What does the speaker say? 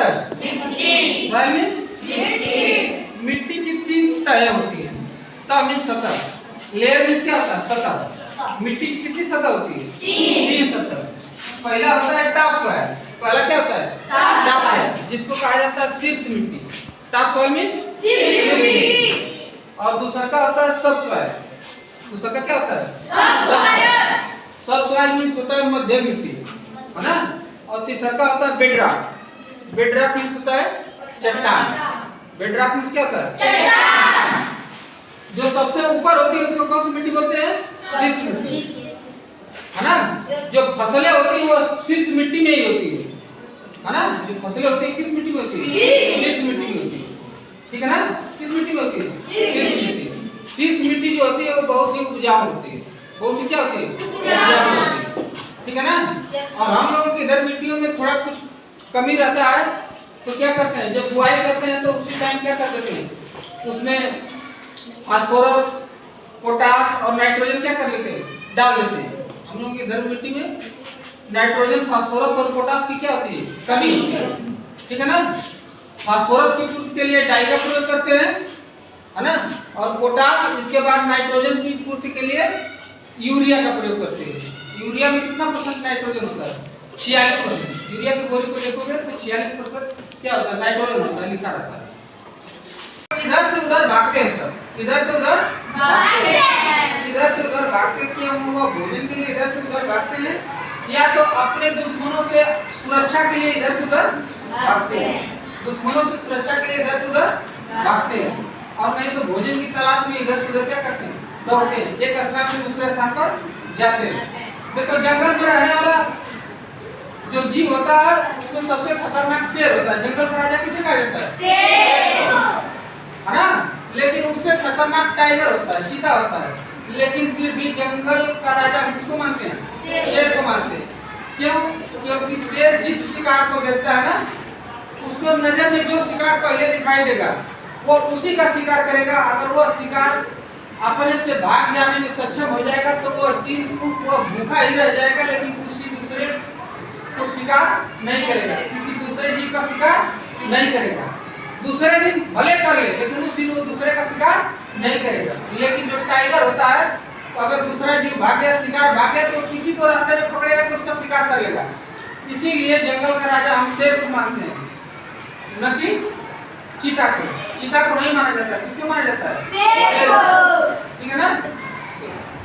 होता है? मिट्टी। सॉइल मीन्स मिट्टी। मिट्टी की 3 तहें होती हैं। तह मीन्स सतह, लेयर मीन्स क्या होता है? सतह। मिट्टी की कितनी सतह होती है? 3 सतह। पहला होता है टॉप सॉइल। पहला क्या होता है? टॉप सॉइल, जिसको कहा जाता है शीर्ष मिट्टी। टॉप सॉइल मीन्स शीर्ष मिट्टी। और दूसरा का होता है सब सॉइल। दूसरा का क्या होता है? सब सॉइल। सब सॉइल मीन्स होता है मध्यम मिट्टी, है ना। और तीसरा का होता है बेडरॉक। बेडरॉक मीन्स होता है चट्टान। बेडरॉक मीन्स क्या होता है? चट्टान। जो सबसे ऊपर होती है उसको कौन सी मिट्टी बोलते हैं? शीर्ष मिट्टी, है ना। जो फसलें होती है वो शीर्ष मिट्टी में ही होती है ना। जो फसलें होती है किस मिट्टी में होती है? शीर्ष मिट्टी में होती है, ठीक है ना। किस मिट्टी में होती है? शीर्ष मिट्टी। शीर्ष मिट्टी जो होती है वो बहुत ही उपजाऊ होती है। बहुत ही क्या होती है? उपजाऊ होती है, ठीक है ना। और हम लोगों की इधर मिट्टियों में थोड़ा कुछ कमी रहता है, तो क्या करते हैं? जब बुआई करते हैं तो उसी टाइम क्या कर देते हैं? उसमें फास्फोरस, पोटास और नाइट्रोजन क्या कर लेते हैं? डाल देते हैं। हम लोगों की इधर मिट्टी में नाइट्रोजन, फास्फोरस और पोटास की क्या होती है? कमी होती है, ठीक है ना। फास्फोरस की पूर्ति के लिए डाई का प्रयोग करते हैं, है ना। और पोटास, इसके बाद नाइट्रोजन की पूर्ति के लिए यूरिया का प्रयोग करते हैं। यूरिया में कितना % नाइट्रोजन होता है? 46%। यूरिया की बोरी को देखोगे तो 46% क्या होता है? नाइट्रोजन होता है, लिखा रहता है। इधर से उधर भागते हैं सब, इधर से उधर भागते हैं। इधर से उधर भागते कि हम वो भोजन के लिए इधर से उधर भागते हैं, या तो अपने दुश्मनों से सुरक्षा के लिए इधर से उधर भागते हैं। दुश्मनों से सुरक्षा के लिए इधर से उधर भागते हैं, और नहीं तो भोजन की तलाश में इधर से उधर क्या करते हैं? दौड़ते हैं, एक स्थान से दूसरे स्थान पर जाते हैं। देखो जंगल में रहने वाला जो जीव होता है उसमें सबसे खतरनाक शेर होता है। जंगल का राजा किसे कहा जाता है? शेर, है ना। लेकिन उससे खतरनाक टाइगर होता है, चीता होता है। लेकिन फिर भी जंगल का राजा हम किसको मानते हैं? शेर को मानते हैं। क्यों? क्योंकि शेर जिस शिकार को देखता है ना, उसको नजर में जो शिकार पहले दिखाई देगा वो उसी का शिकार करेगा। अगर वो शिकार अपने से भाग जाने में सक्षम हो जाएगा तो वो भूखा ही रह जाएगा, लेकिन किसी दूसरे को शिकार नहीं करेगा, किसी दूसरे जीव का शिकार नहीं करेगा। दूसरे दिन भले कर ले, लेकिन उस दिन वो दूसरे का शिकार नहीं करेगा। लेकिन जो टाइगर होता है, अगर दूसरा जीव भाग गया, शिकार भाग गया, तो किसी को रास्ते में पकड़ेगा तो उसका शिकार कर लेगा। इसीलिए जंगल का राजा हम शेर को मानते हैं, न कि चीता को। चीता को नहीं माना जाता है, किसको माना जाता है? शेर को, ठीक है ना।